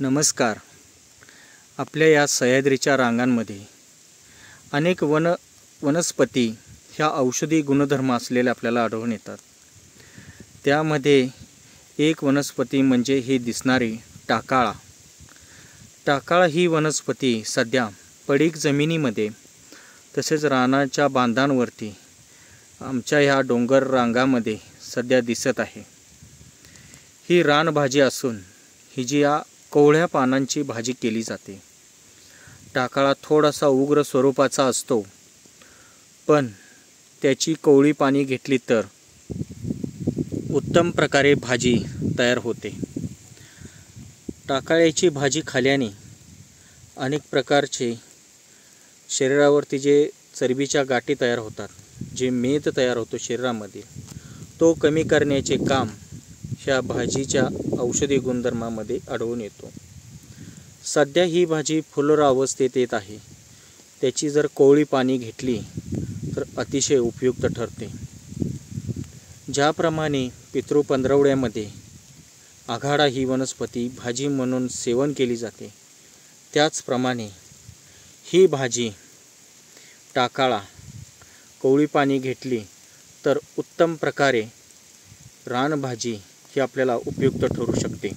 नमस्कार. आपल्या या सह्याद्रीच्या रांगांमध्ये अनेक वनस्पती ह्या औषधी गुणधर्म असलेल्या आपल्याला आढळून येतात. त्यामध्ये एक वनस्पती म्हणजे ही दिसणारी टाकाळा. टाकाळा ही वनस्पती सध्या पडीक जमिनीमध्ये तसेच रानाच्या बांधांवरती आमच्या ह्या डोंगर रांगामध्ये सध्या दिसत आहे. ही रानभाजी असून ही जी या कोवळ्या पानांची भाजी केली जाते. टाकाळा थोडासा उग्र स्वरूपाचा असतो, पण त्याची कोवळी पाने घेतली तर उत्तम प्रकारे भाजी तयार होते. टाकाळ्याची भाजी खाल्याने अनेक प्रकारचे शरीरावरती जे चरबीच्या गाठी तयार होतात, जे मेद तयार होतो शरीरामध्ये, तो कमी करण्याचे काम ह्या भाजीच्या औषधी गुणधर्मामध्ये आढळून येतो. सध्या ही भाजी फुलोर अवस्थेत येत आहे. त्याची जर कोवळी पाने घेतली तर अतिशय उपयुक्त ठरते. ज्याप्रमाणे पितृपंधरवड्यामध्ये आघाडा ही वनस्पती भाजी म्हणून सेवन केली जाते, त्याचप्रमाणे ही भाजी टाकाळा कोवळी पाने घेतली तर उत्तम प्रकारे रानभाजी ही आपल्याला उपयुक्त ठरू शकते.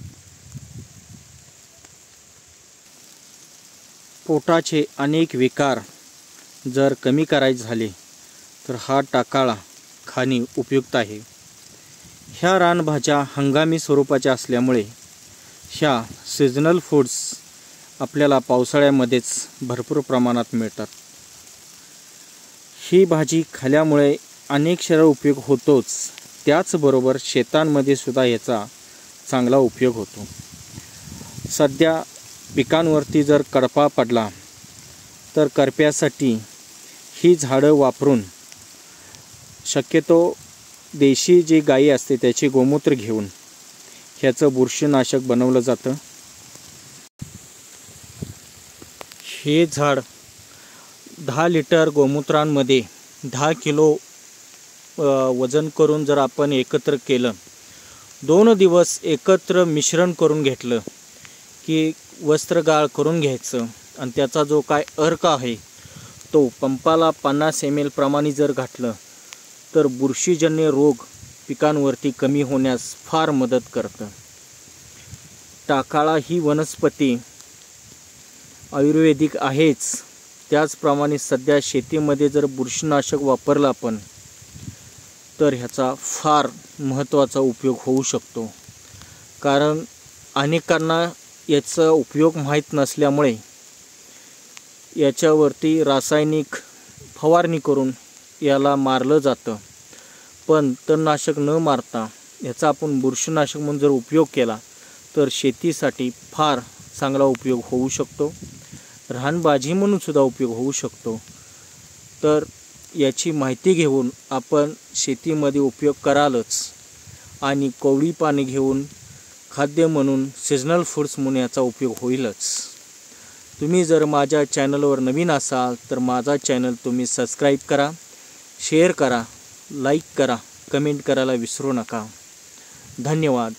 पोटाचे अनेक विकार जर कमी करायचे झाले तर हा टाकाळा खाणे उपयुक्त आहे. ह्या रानभाज्या हंगामी स्वरूपाच्या असल्यामुळे ह्या सीझनल फूड्स आपल्याला पावसाळ्यामध्येच भरपूर प्रमाणात मिळतात. ही भाजी खाल्यामुळे अनेक शरीर उपयोग होतोच, त्याचबरोबर शेतांमध्ये सुद्धा याचा चांगला उपयोग होतो. सध्या पिकांवरती जर कडपा पडला तर करप्यासाठी ही झाडं वापरून, शक्यतो देशी जी गाई असते त्याची गोमूत्र घेऊन ह्याचं बुरशीनाशक बनवलं जातं. हे झाड 10 लिटर गोमूत्रांमध्ये 10 किलो वजन करून जर आपण एकत्र केलं, 2 दिवस एकत्र मिश्रण करून घेतलं की वस्त्रगाळ करून घ्यायचं आणि त्याचा जो काय अर्क आहे तो पंपाला 50 ml प्रमाणे जर घातलं तर बुरशीजन्य रोग पिकांवरती कमी होण्यास फार मदत करतं. टाकाळा ही वनस्पती आयुर्वेदिक आहेच, त्याचप्रमाणे सध्या शेतीमध्ये जर बुरशीनाशक वापरलं आपण तर ह्याचा फार महत्त्वाचा उपयोग होऊ शकतो. कारण अनेकांना याचा उपयोग माहीत नसल्यामुळे याच्यावरती रासायनिक फवारणी करून याला मारलं जातं. पण तणनाशक न मारता याचा आपण बुरशीनाशक म्हणून जर उपयोग केला तर शेतीसाठी फार चांगला उपयोग होऊ शकतो. रानभाजी म्हणून सुद्धा उपयोग होऊ शकतो. तर याची माहिती घेऊन आपण शेतीमध्ये उपयोग करालच आणि कोवळी पाने घेऊन खाद्य म्हणून सीझनल फूड्स म्हणून याचा उपयोग होईलच. तुम्ही जर माझ्या चॅनलवर नवीन असाल तर माझा चॅनल तुम्ही सबस्क्राईब करा, शेअर करा, लाईक करा, कमेंट करायला विसरू नका. धन्यवाद.